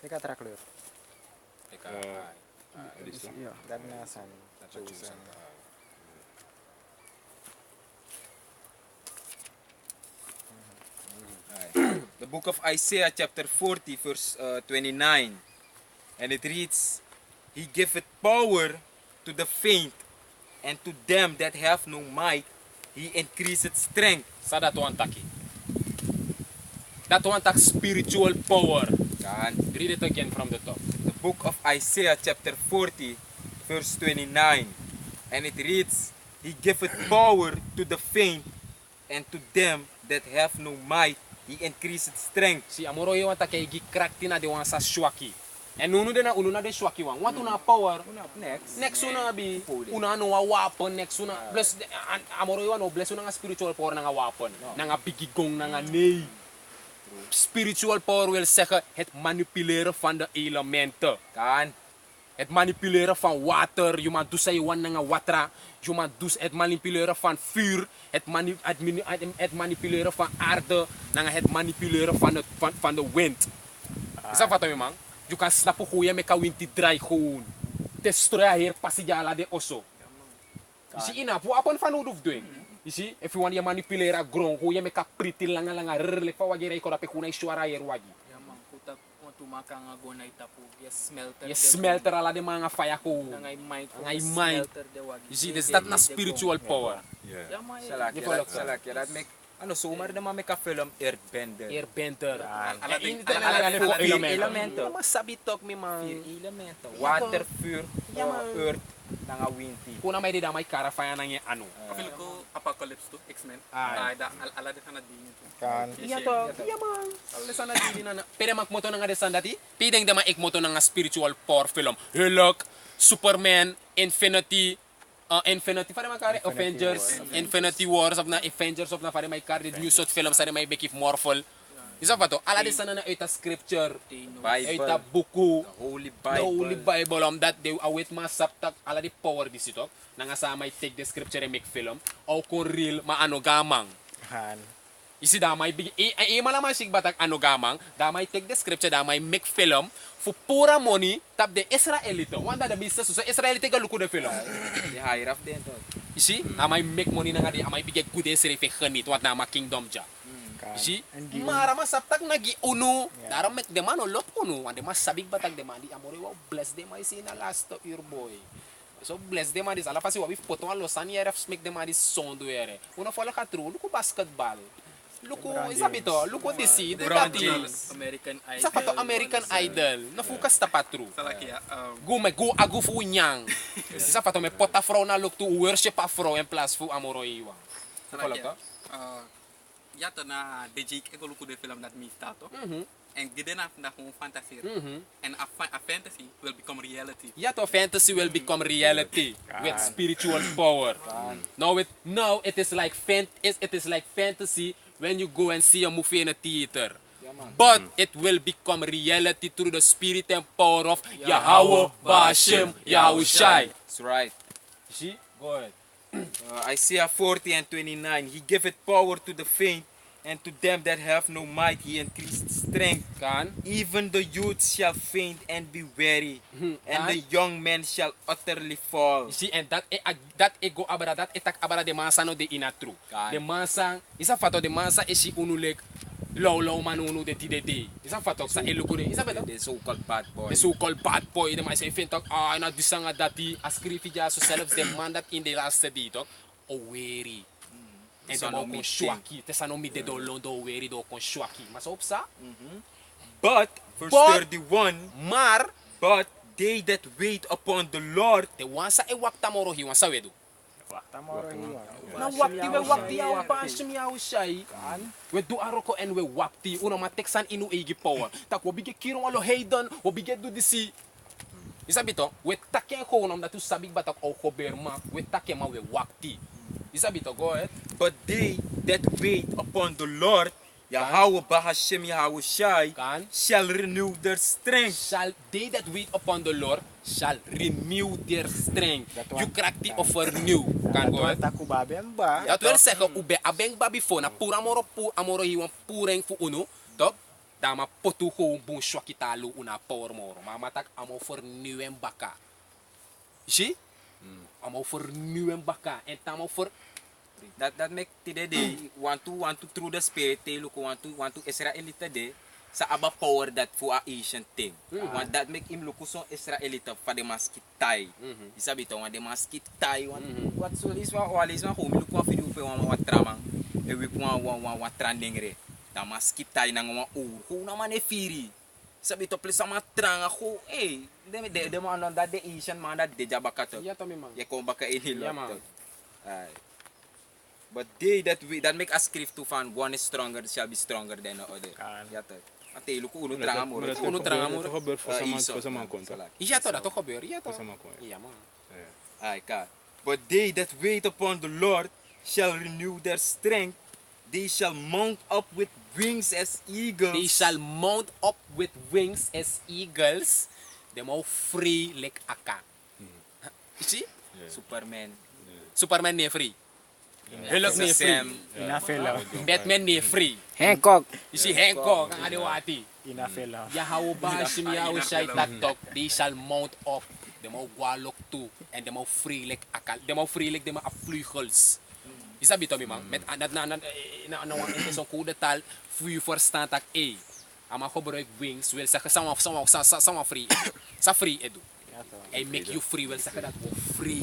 Teka terakhir. Eka, Adisto. Iya, ganasan. Chosen. The book of Isaiah chapter 40 verse 29. And it reads, He giveth power to the faint, and to them that have no might, He increaseth strength. Sa that one taki. That one tak spiritual power. Kan? Read it again from the top. The book of Isaiah chapter 40 verse 29. And it reads, He giveth power to the faint, and to them that have no might, He increaseth strength. Si amoro yo ta kay gikrak tina de wan sa shwaki. En unu na de shwaki wan. Wat una power. Next. Next una bi una no weapon next una bless amoro yo no bless una nga spiritual power nga weapon. Nga bigigong nga nee. Spiritual power wil zeggen het manipuleren van de elementen. Kan? Het manipuleren van water, je mag dus wan nga watra, je mag dus het manipuleren van vuur, het manipuleren van aarde, nga het manipuleren van de wind. Is dat wat je man? Je kan snappen hoe je met kan wind die draai gewoon. Destroy hier passigala de osso. You see ina, po apon van hoe doen? You see, if you want to manipuleren grond, hoe je met kan priti langa rrrle fa wagere ko dape kuna ishwara hier wagi. Ya man, kuta tumaka nga go na itapu, ya smelter. Je smelter ala de mga fire ko. Ngay mind. Ngay mind. You see, there's that na spiritual power. Ya man, Salak, dat make ano zomaar de man make a film Earthbender. Airbender. Vier elementen. Mas sabi talk me man. Vier elementen. Water, vuur, earth, nga windy. Kuna may di damay kara fire nang ano. Kapil ko Apocalypse to X-Men. Ah. Ala de kana din ito. Kan. Iya to. Iya man. Alle sana di na. Pero makmoto na nga desan dati. Pideng dama ikmoto na nga spiritual power film. Hulk, Superman, Infinity fare makare Avengers, Infinity Wars of na Avengers of na fare may kare new short film sa may bekif Marvel. Isa pa to, ala de sana na ita scripture, ita buku, Holy the Holy Bible. Bible that they await masaptak ala di power disito. Nanga sa may take the scripture and make film. O kung real maano gamang. Han. Isi damay malaman sig batak ano gamang, damay take the scripture, damay make film for pura money tap de Israelito. Wanda da business so Israelite ga luku de film. Die higher up din to. Isi, amay make money na nga di, amay bigay good esre fe khanit wat na ma kingdom ja. Kan. Isi, And given- marama saptak nagi uno. Dara make de man lot uno, ande mas sabig batak de man di amore wa bless them I see na last of your boy. So bless them man dis ala fasi wa bif poto an losan yere make them man dis sondo yere. Una fala ka true, luku basketball. Luku, isabi to, luku disi, de LeBron dati. James. American Idol. Isa pa to American Idol, nafukas ta patru. Salaki ya. Go agu fu nyang. Isa pa to me pota fro na look to worship afro en place fu amoro iwa. Salaki Follow ya. Yato na dejik ego luku de film that mi stato. And giden na kung fantasy. And a fantasy will become reality. Yet of fantasy will become reality with spiritual power. Now it is like fantasy when you go and see a movie in a theater. But it will become reality through the spirit and power of Yahweh Bashem Yahushai. That's right. See? Go ahead. Isaiah 40 and 29. He giveth power to the faint, and to them that have no might he increased strength. Kan? Even the youth shall faint and be weary, and Kan? the young men shall utterly fall. You see, and that ego abara, that etak abara de masa no de inatru. Kan. De masa, isa fato de masa esi unulek low manunu de tidede. Isa fato sa eluko de. Isa fato. The so-called bad boy. The so-called bad boy, de mais even talk na disanga dati ascrifi ja so self the man that in the last day talk o weary. En Sa dan no ook mi een shwaki. Het is dan ook niet de do weary do kon shwaki. Maar zo op sa. But, verse But- 31, Maar but they that wait upon the Lord, de wansa e wakta moro hi wansa wedu. Wakta moro iwan. Na wakti ya bashim ya ushai. We do aroko en we wakti. Una ma teksan inu egi power. Tak wo bige kiro alo heidan, wo bige do disi. Isabi to, we take ko nam datu sabig batak o koberma, we take ma we wakti. Isabi to, go ahead. but they that wait upon the Lord, Yahweh Bahashem Yahushai, Kan? shall renew their strength. Shall they that wait upon the Lord shall renew their strength. That one. You crack the offer new. Kan go ahead. Taku baben ba? Dat wil zeggen, ube abeng babi fo na pura amoro hiwan pureng fu uno, top. Dama potu gewoon bon shwakitalu una power moro. Maar matak amo voor nieuwe baka. Zie? Amo voor nieuwe baka. En tamo voor... That make today want to through the spirit they look want to Israelite day sa aba power that for a Asian thing. Want that make him look so Israelite for the maskitai. Isabi to want the maskitai want what so is wa always wa ko mi look wa video pe wa tramang e we wa trending re. Da maskitai na wa ko na man e firi. Sabi to please sama tranga ko de man that the Asian man that de jabakato. Ja, to mi man. Ye ko baka ini Ja, lot. man. Ay. But they that make us script to fan one is stronger shall be stronger than the other. Kan. Ja toch. Ate luku uno tranga moro. Uno tranga moro. Dat gebeurt voor zo'n contact. Ja, toch, dat gebeurt. Ja, Voor toch. zo'n contact. Ja, man. Ay ka. But they that wait upon the Lord shall renew their strength. They shall mount up with wings as eagles. They shall mount up with wings as eagles. They mau free like aka. Zie? Superman. Superman nee free. Hulk nee free. Sam. Inafela. Batman nee free. Hancock. You see Hancock ang adiwati. Inafela. Yahaw ba simyaw siya itatok. They shall mount up. They mau gwalok toe. En they mau free like akal. They mau free like they mau vleugels. Isabi to mi man. Met na zo'n koedetal vuur verstaan tak ama gebruik wings wil zeggen sama free. Sa free edu. I make you free wil zeggen dat we free.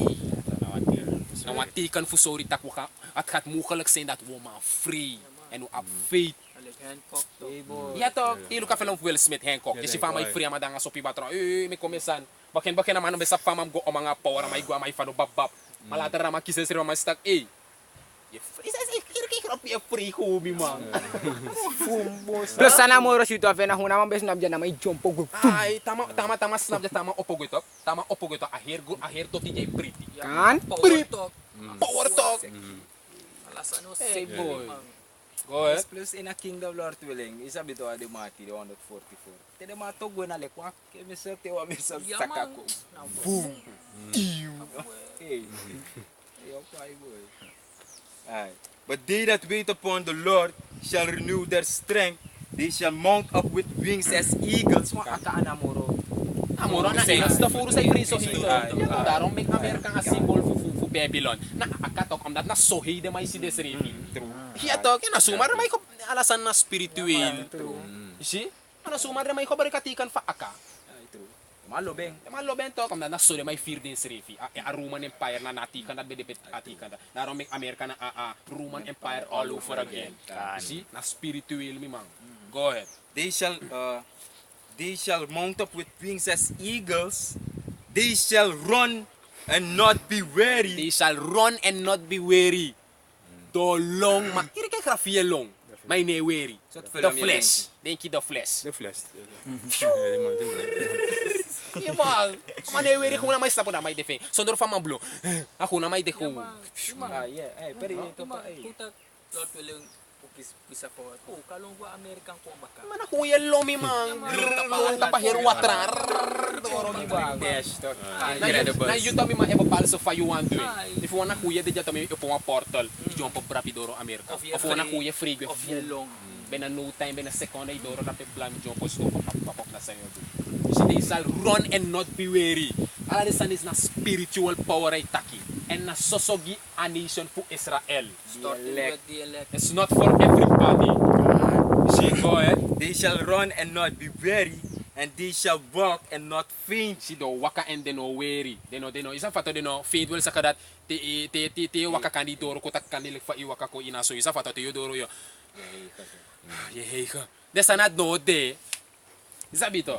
Nou wat teken voor sorry tak we het gaat mogelijk zijn dat we maar free en we op faith. Ja toch, ilu ka film Will Smith Hancock. Isi fa may free amadanga sopi batro. Me komesan. Bakin naman besa pa mam go o mga power may gwa may fano babab. Malatara makisa sira may stack Isa free hobby man. Plus sana mo rosito afena huna man bes nabja na may jumpo go. Ay, tama snap tama opogotok. Tama opogotok ahir to tijay pretty. Kan? Power talk. Alasan mo Hey sick boy. man. Go ahead. Plus in a kingdom Lord willing. Isabi to adi mati 144. Tede mato gwe na lekwa. Kemi sa tewa misa saka ko. Boom. Hey. Yo pai boy. Alright. But they that wait upon the Lord shall renew their strength. They shall mount up with wings as eagles. Wa akaana moro. Amoro na eagles da furo sa friso hito. Daarom make America nga symbol fu Babylon. Na akatok omdat na sohi de may si desrefi. Hiya to kina sumar may ko alasan na spiritual. Si? Ano sumar may ko barikatikan fa aka. Ay, true. Malobeng. Malo bento kam na so de may fear din srefi. A Roman Empire na natikan at bedepet atikan. Daarom make America na Roman Empire all over again. Si? Na spiritual mi mang. Go ahead. They shall mount up with wings as eagles. They shall run and not be weary. They shall run and not be weary. The long ma. Kiri kay grafie long. May ne weary. Soort The film je flesh. Denk je the flesh. De fles. Ja man. Maar ne weary gewoon na may sapo na may defeng. Zonder van man blow. Ako na may deko. Ah, yeah. Hey, pero ito pa eh. Puta, Lord willing, pisa po. Oh, kalong wa American ko baka. Mana kuya lomi man. Tapahir watra. Dash to. Na yun tami ma eba palso fa you want to. If you wanna kuya de tami ipo nga portal. Jump up rapidoro America. If you wanna kuya free go. Of yelong. Bena no time bena second ay doro na pe plan jump po stop papapok na sayo. So they shall run and not be weary. Ala the sun is na spiritual power ay taki. And na sosogi a nation for Israel. Starting with the elect. It's not for everybody. See, go ahead. They shall run and not be weary, and they shall walk and not faint. Si do waka and they no weary. They no isang fato they no faint well sa kadat te waka kandi doro ko tak kandi fa iwaka ko inaso isa fato te doro yo. Yehey ka. Desa na do de. Sabi to.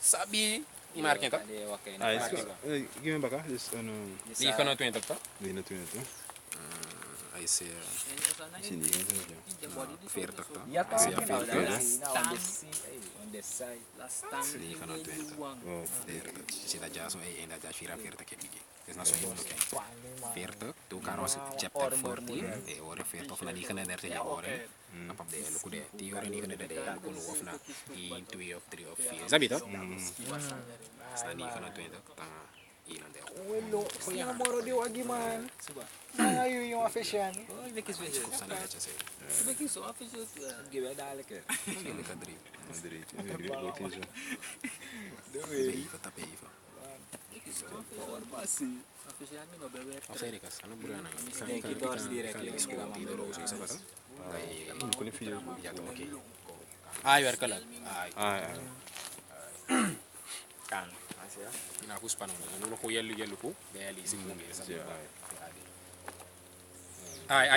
Sabi ni Marken to. Ah, give me back. Dus Ni kono 20 to. 21. I see. Hindi ka The body Fair to. Ja, toch? Ja, Now, fair, that's on the side. last time Sini kono 20. Oh, Si da jaso e enda ja fira fair to ke bigi. Es na so yun ke. Fair to. Tu karos chapter 14. E ore fair to na ni kana der te ja ore. Apap de lu kude. Ti ore ni kana de lu lu of na. In 2 of 3 of 4. Sabi to? Sa ni kono 20 ta. Welo, siya moro di wagi man. Ngayon yung official. Beking zo, afjes. Give it dadelijk. Direito. Wat is zo? Afjes ja, niet meer bewerkt. Denk je door direct. Kon je video? Ay, werkelijk. Kan. Ina kuspa no. Ano ko yellow ko. Dahil isip mo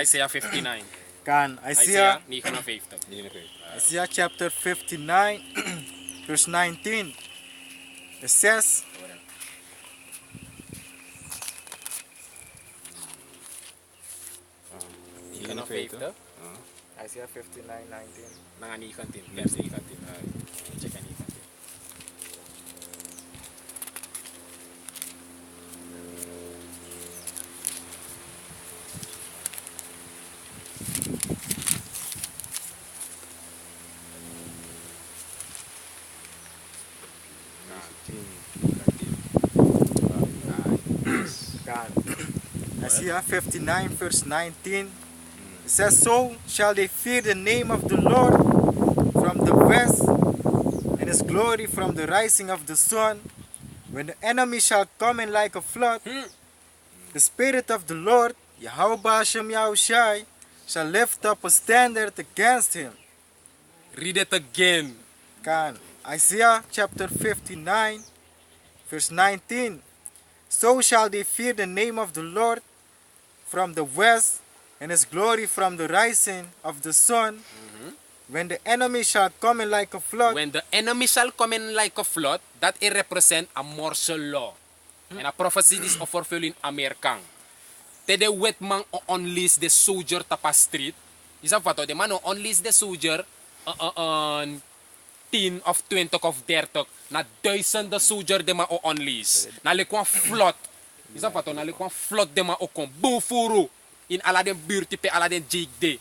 Isaiah 59. Kan, Isaiah Isaiah, 59. Isaiah chapter 59, verse 19. It says, Ika na 50. Isaiah 59:19. Nanganikan din. Vers 19. Check ani. Kan. Isaiah 59, verse 19. It says, so shall they fear the name of the Lord from the west, and his glory from the rising of the sun. When the enemy shall come in like a flood, the Spirit of the Lord, Yahweh Hashem Yahushai, shall lift up a standard against him. Read it again. Kan. Isaiah chapter 59, verse 19. So shall they fear the name of the Lord from the west, and his glory from the rising of the sun. When the enemy shall come in like a flood, When the enemy shall come in like a flood, that it represent a martial law. And a prophecy is fulfilled in American. Te de wet man o unleash the soldier tapa street. Isa fato, de man o unleash the soldier on 10 of 20 of 30 na 1000 de soldier de ma o unleash. Na le kwa flood. Isa fato, na le kwa flood de ma o kon bufuru in ala den buurt pe ala den jig de.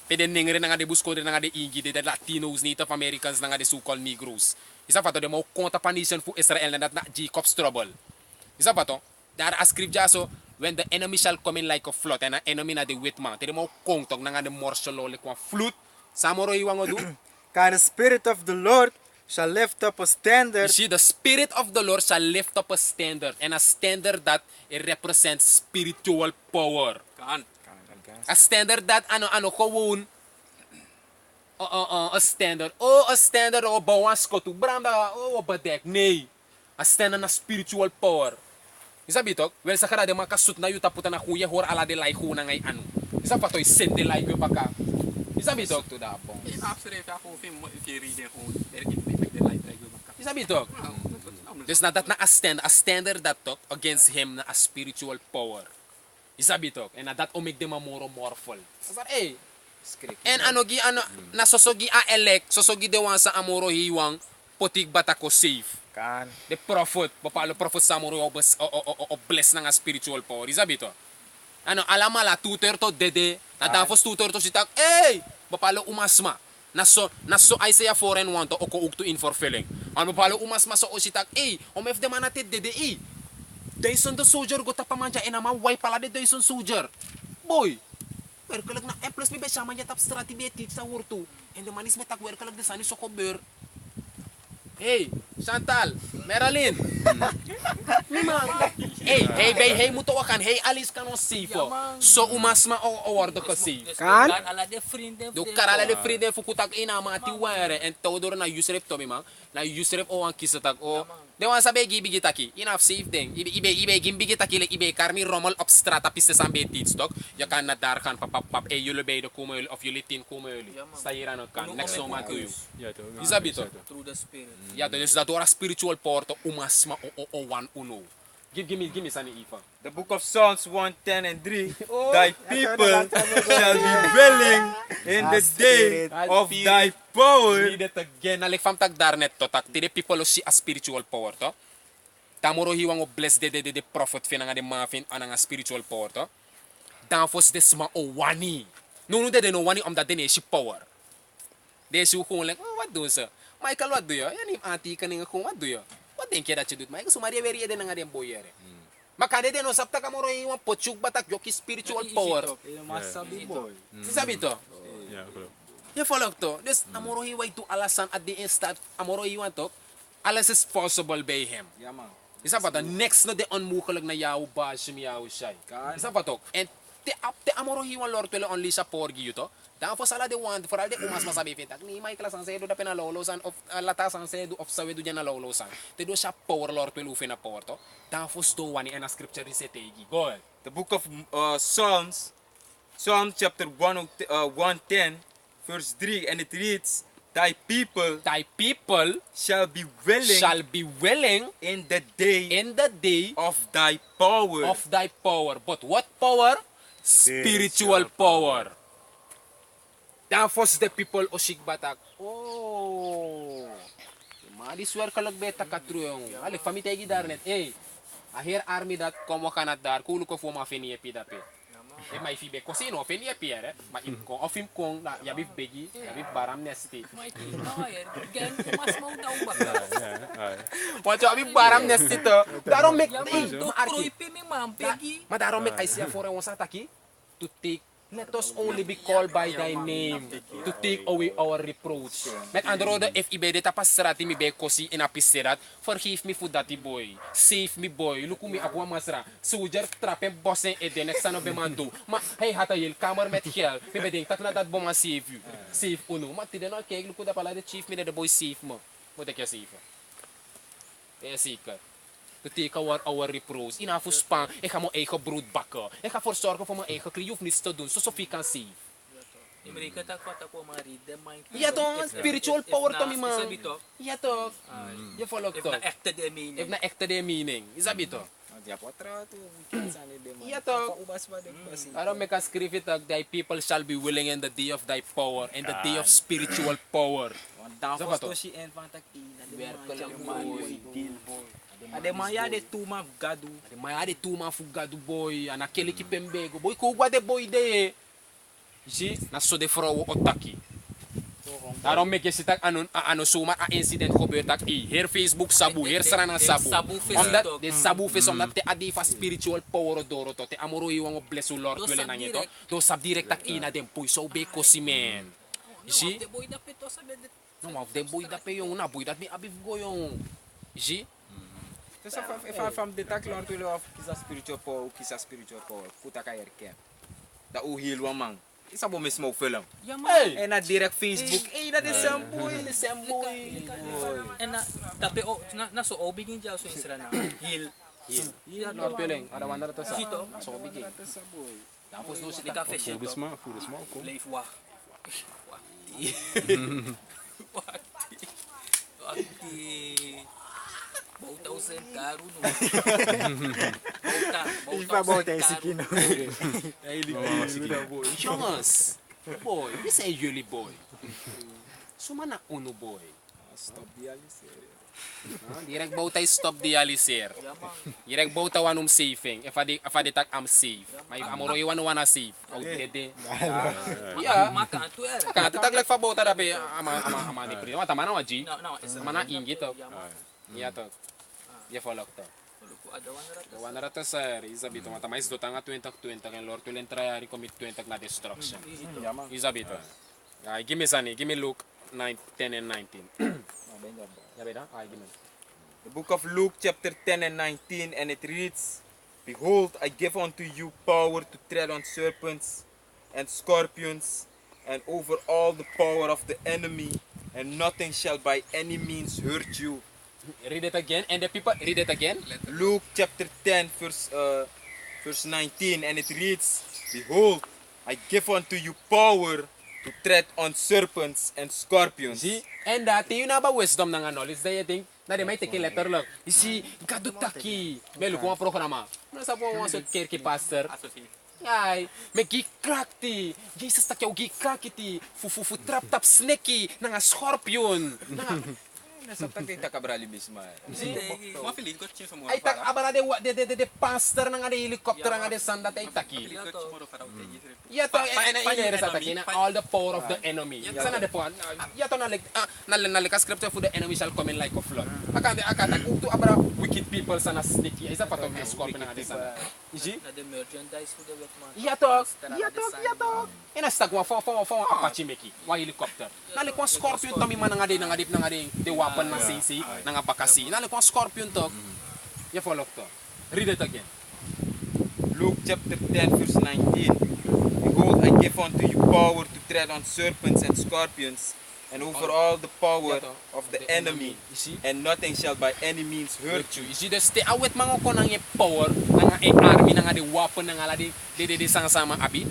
Pe de nengere nga de buskode nga de ingi de Latinos, Native Americans nga de so-called Negroes. Isa fato de mo konta pa nation fu Israel na dat na Jacob's trouble. Isa fato, daar a script ja so when the enemy shall come in like a flood and an enemy na de wet man. Te de mo kontog nga de morselo le kwa flood. Samoro iwango do. can the Spirit of the Lord shall lift up a You standard see, the Spirit of the Lord shall lift up a standard, and a standard that it represents spiritual power. Kan. A standard that ano gewoon a standard. Oh, a standard o bawas ko to branda o badek. Nee. A standard na spiritual power. Isa bitok, wel sa kada de makasut na yuta puta na kuya hor ala de lai na ngay ano. Isa patoy send de lai ko baka. Isa bitok to da bong. Ik afschrijf ja gewoon film if you read it gewoon. Er in de light like we Isa bitok. There's not that na a standard that talk against him na a spiritual power. Isa bitok, and that o make them a more mortal. Sa eh. And ano gi ano na sosogi a elect, sosogi de wan sa amoro hiwang potig bata ko save. Kan. The prophet, bapalo prophet sa amoro o bless ng a spiritual power. Isa bito. Ano alamala tutor to dede, na dafos tutor to sitak. Eh, bapalo umasma. Naso Isaiah 4:1 to oko uk to in for filling. Ano bapalo umasma so sitak. Eh, omef de manatid dede eh. Dyson the soldier go tapamanja enama why pala de Dyson soldier. Boy, werkelijk na plus mi besama ya tap strategie teach sa wortu. En de manis metak werkelijk de sani sokober. Hey, Chantal, Marilyn. Hey, muto wakan. Hey, Alice kanon sifo. So umasma o wardo ko si. Kan? Alla de vrienden. Do karala de vrienden fukutak ina mati ware en todo na Yusrep to ma. Na Yusrep o an kisatak o. De wan sabe gibi gitaki. Enough safe ding. Ibe gimbi gitaki le ibe karmi rommel op strata piste sambe tidstok. Je kan na daar gaan pap e jullie bij de komen of jullie 10 komen jullie. Sta hier aan kan. Next so man to you. Ja, toch? Isabito. Through the spirit. Ja, dus dat door a spiritual porto umasma o wan uno. Give me sani ifa. The book of Psalms 110 and 3. Thy people shall be willing in the day of thy power. Read it again. Nalik fam tag darnet to tak. The people see a spiritual power to. Tamoro hiwang o bless de prophet fin nga de mafin anang a spiritual power to. Dan fos de sma o wani. No de no wani omdat de si power. De si gewoon like, oh, what do sir? Michael, what do you? Yan yung auntie ka nga kung what do you? What denk je dat je doet? Maar ik zomaar weer reden naar den boyer. Maar kan dit no sapta kamoro iwan pochuk batak yoki spiritual power. Helemaal sabi boy. Sabi to? Ja, klopt. Je volgt to. Dus amoro iwan doet alles aan at the instant. Amoro iwan to. Alles is possible bij hem. Ja man. Is dat wat? Dan niks na de onmogelijk na jouw baas, jouw shai. Kan. Is dat wat ook? En te amoro hiwan lord willen only sa porgi yuto. Dan voor sala de want vooral de umas masabi vintak. Ni mai klas anse do da pena lolo san of latas anse do of sawe do jana lolo san. Te do sa power lord wil ufena power to. Dan voor sto wani en a scripture resetegi. Go ahead. The book of Psalms, Psalm chapter 110, verse 3, and it reads, Thy Thy people shall be willing shall be willing in the day in the day of thy power. of thy power. But what power? Spiritual power. Dan fos de people osik batak. Oh. Mali swer kalag beta katru yung. Alik famitegi darnet. Hey. Ahir army dat komo kanat dar kulu ko fuma feni epi dape. E mai fibe kosino feni epi ere. Ma im ko of im kong la yabif begi, yabif baram nesti. Gan mas mau daw ba? Wacho yabif baram nesti to. Darom mek Yaman, ma doktor arki. ipi mi ma'am, Peggy. Ma darom mek aisya for one sataki to take. Let us only be called by thy name to take away our reproach. Met andere woorden, if ibe de tapas serati mi be kosi in apiserat, forgive me for that boy. Save me boy. Look me akwa masra. Soldier trappen bossen e de next ano be mando. Ma hey hata yel kamer met gel. Mi be denk tak na dat boma save you. Save uno. Ma tide no kijk look da pala de chief mi de boy save mo. Moet ik je save. Ja zeker. To take our reproach. Ina voor span. Ik ga mijn eigen brood bakken. Ik ga ervoor zorgen voor mijn eigen kleur. Je hoeft niets te doen. Zo Sophie kan zien. Mereka tak kota ko mari de mind. Ja toch, spiritual power to mi man. Sabi to. Ja toch. Je volgt If toch. na ekte de meaning. If na echte de meaning. Is dat toch? Dia potra tu mungkin sana dia man. Ja toch. Ubas ba de kasi. Daarom ik kan schrijven dat thy people shall be willing in the day of thy power. In the day of spiritual power. Want dan Zo fos wat to toch? si en van tak ina. Werkelijk boy. boy. Ade maya de tuma gadu. Maar ja, de toema fugado boy. En aquele que pembego. Boy, kugwa de boy de. Zie, na so de vrouwen otaki. Daarom mek je ziet ano zomaar een incident gebeurt dat hier Facebook sabu, hier sarana sabu. Omdat de sabu vis omdat te adi fa spiritual power doro to te amoro iwan o bless o Lord wele na nyeto. Do sab direct tak ina dem poi so be kosimen. Zie? De boy dapat to sabi de. No maar de boy dat pe yung na boy dat mi abif go yung. Zie? Dus if I from the tak Lord will of kisa spiritual power, puta ka erken. Da o heal wa man. Isa bo mismo film. Yaman. Hey! En na direct Facebook, dat is een boy. The same boy. En na tapi na so obigin jaw so isra na. Heal. Hier Lord willing, ada wandar to sa. Sito. So bigi. Tapos no Di sila ka fish Voer de to. smaak, voer de smaak. Kom. Leef wa. Wakti. Bauta usen karu no. Ipa bauta esse aqui não. Jongens, boy, wie zijn jullie boy? Suma na uno boy. Stop dialysis. Direct bauta stop dialyser. Direct bauta wanum saving. If I tak am save. Maar amoro iwan wana save. Au dede. Ja. Makan tu era. Kan tak lek fa bauta dape ama ni pri. Mata mana waji? No, Mana ingi to. Ya to. Ya follow to. ada wanara. Wanara to sir, isabito mata mais do tanga 2020 kan lord tulen try commit 20 na destruction. Isabito. Give me Luke 9, 10 and 19. Ja, weet je? Give me. The book of Luke chapter 10 and 19, and it reads, Behold, I give unto you power to tread on serpents and scorpions, and over all the power of the enemy, and nothing shall by any means hurt you. Read it again, and the people read it again. Luke chapter 10 verse 19, and it reads, Behold, I give unto you power to tread on serpents and scorpions. See? And dati yun na ba wisdom ng knowledge that you think na di may take letter lang. You see, gadutaki. Melo kung ang programa. Ano sa po mga sa kirki pastor? Ay, may gikrak ti. Jesus takyaw gikrak iti. Fufu trap tap snakey nga scorpion. Nasa tagtita ka brali bisma. Uma feliz que eu tinha Ay tak abala de pastor na nga de helicopter nga de sanda tay taki. Yato ina sa taki na all the power of the enemy. Sana de po. Yato na like scripture for the enemy shall come in like a flood. Akata to abara wicked people sana sneaky. Isa pa to scorpion nga de sana. Iji? Na the merchandise for the wetman. Yato. Ina stag wa for Apache meki. Wa helicopter. Nalik wa scorpion to mi man nga de de weapon na sisi nga bakasi. Nalik wa scorpion to. Ya follow to. Read it again. Luke chapter 10 verse 19. Behold, I give unto you power to tread on serpents and scorpions, and over all the power of the enemy, and nothing shall by any means hurt you. You see, the stay awet mga ko nang power, nang army, nang di weapon, nang ala di sama abi.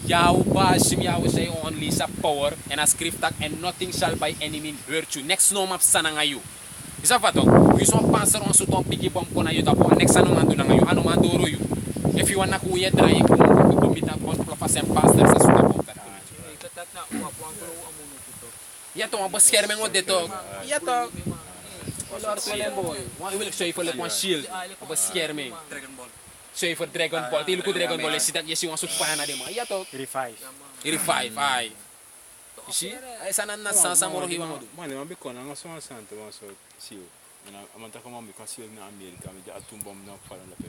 Yaw ba yaw say only sa power, and a script and nothing shall by any means hurt you. Next no map sana ngayon. Isa pa to, yung isang panser ang sutong pigi bomb ko na yun tapo, next ano mando na ngayon, ano manduro yun. If you wanna kuya try, kung kumita ko pa sem pastor sa sutong bomb. Ikatak na uwapwang ko ang muno ito. Yato, ang baskerme ngo dito. Yato. Lord boy. One will show you for like one shield. Ang baskerme. Dragon Ball. Show you for Dragon Ball. Tilo ko Dragon Ball. Sitak yes yung asut pa na di mga. Yato. Revive. I-revive. Ay. Isi? Ay sana na sa moro hiwang mo. Mano, mambi ko na nga so santo mga so siyo. Amanta ko mambi ka siyo na Amerika, medyo atumbom na pala na pe.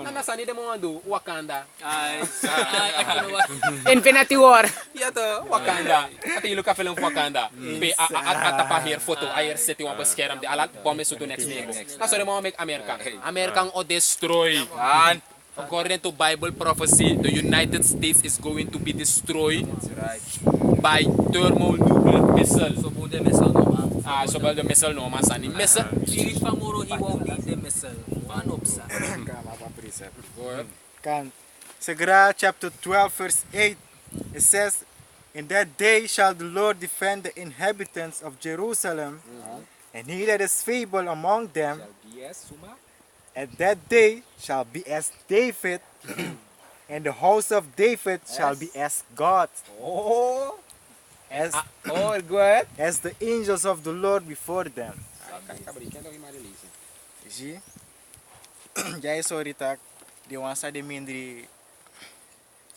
Na nasa ni demo ando Wakanda. Ay, Infinity War. Yato, Wakanda. Ati ilo ka film Wakanda. Pe atapa here photo. Ayer city wa baskeram di alat promise to next level. Na so mo make America. America o destroy. And According to Bible prophecy, the United States is going to be destroyed by thermonuclear missile. So bude missile no ma. So the missile no masani missile. Irit pa moro hiwaw ni the missile. Paano sa? Kan. Segera chapter 12 verse 8. It says, "In that day shall the Lord defend the inhabitants of Jerusalem, and he that is feeble among them, yes, suma. at that day shall be as David, and the house of David shall be as God, Oh, as good. as the angels of the Lord before them." See? Jai sorry tak. Dia wansa de mindri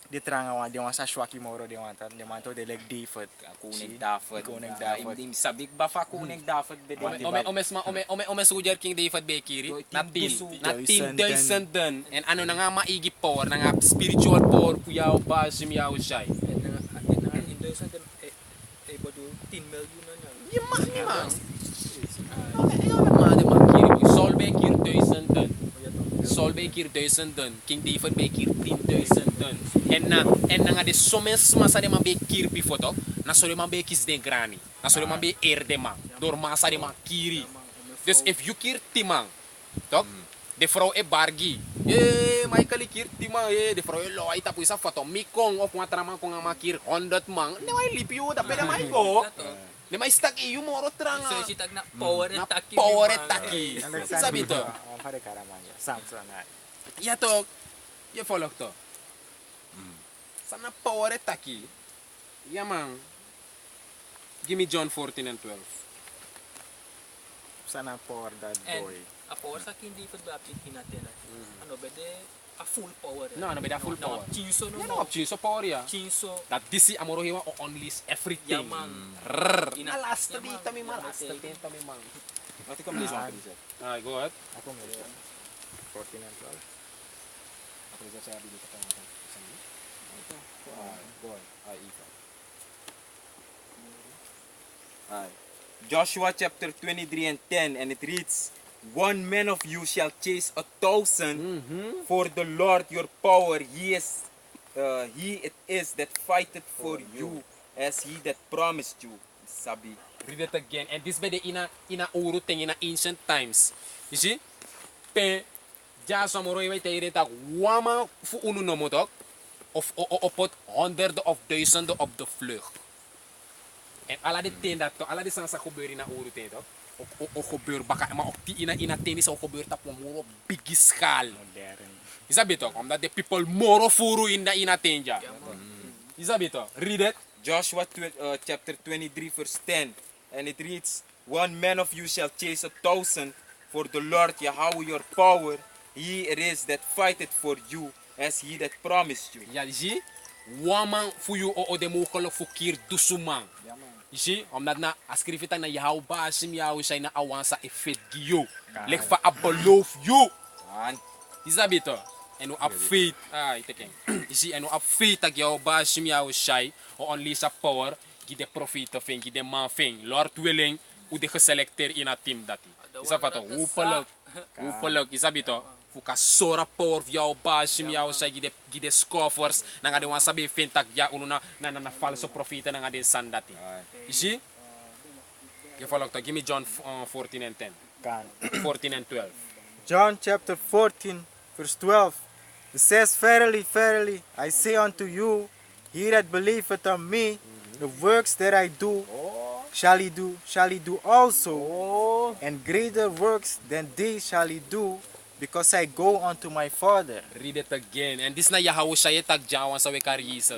di trangawan dia wansa shwaki moro dia wantan dia manto de leg David. Kuning David. Kuning David. Imdim sabik ba fa kuning David be. Ome sujar King David Bekiri na team Dayson Dayson and ano na nga maigi power na nga spiritual power kuyaw ba simyaw siya. Indo sa bodo 10 million na niya. Yimang. Ano makiri Saul Bekir Dayson dan. Saul Bekir Dayson dan. King David Bekir team Dayson dan. En na nga de somes masa de mabekir pifoto na so de mabekis de grani. Na so de mabe erde man. Door masa de makiri. Dus if you kir timang, tok, de vrouw e bargi. Michael kir timang, de vrouw e loai tapu isa foto mikong of matraman ko nga makir 100 mang. Ne may lipiu da pede mai go. Ne may stak iyo moro tranga. So sitag na power Na and taki. power et taki. Sabi to. Pare karamanya. Samson ay. Ya to. Ya follow to. Sana power et taki. Ya man. Give me John 14 and 12. Sana power that And boy. a power sa hindi pa ba natin. Ano bede a full power. No, ano bede a full power? Chinso no. Yan ang option so power ya. Chinso. That this amoro hiwa o unleash everything. Yaman. Alas tabi tami malas tabi tami mang. What come this one? Ay, go ahead. Ako may 14 and 12. Ako rin sa sabi dito pa natin. Go ahead. Ay, Ika. Joshua chapter 23 and 10, and it reads, "One man of you shall chase 1,000, for the Lord your power, he it is that fighteth for you, as he that promised you." Sabi. Read it again. And this by the ina uru thing in ancient times. You see? Pe jaso amoro iwa itaire tak wama fu unu no motok of opot 100 of duizenden op de vlucht. En ala de tenda to, ala de sansa gebeur in uru tenda. O gebeur baka maar ook die ina tennis o gebeur tap moro big schaal. Modern. Isabi to, omdat the people moro furu in ina tenja. Isabi to, read it. Joshua chapter 23 verse 10, and it reads, one man of you shall chase 1,000, for the Lord Yahweh your power, he it is that fighteth for you, as he that promised you. Ja, je ziet? Waman voor je o de mogelijk verkeerd dusumang. Je ziet? Omdat na askrif het na jou basim jou zijn na awansa effet gio. Lek fa a beloof you. Man, Is dat beter? En op faith, ik teken. Je ziet, en op faith dat jou basim jou zijn, o unleash a power, gi de profeten ving, gi de man ving. Lord willing, hoe de geselecteerd in het team dat hij. Is dat wat? Hopelijk, is dat beter? Fuka sora power jou basim jou zijn, gi de scoffers, nanga de wan sabi vind dat ja ununa na false profeten nanga de san dat hij. Je ziet? Je volgt toch, give me John 14 and 10. 14 and 12. John chapter 14, verse 12. It says, Verily, verily, I say unto you, he that believeth on me, the works that I do, shall he do also, and greater works than these shall he do, because I go unto my Father. Read it again. And this na Yahweh Shaya tag Jawan sa we karisa.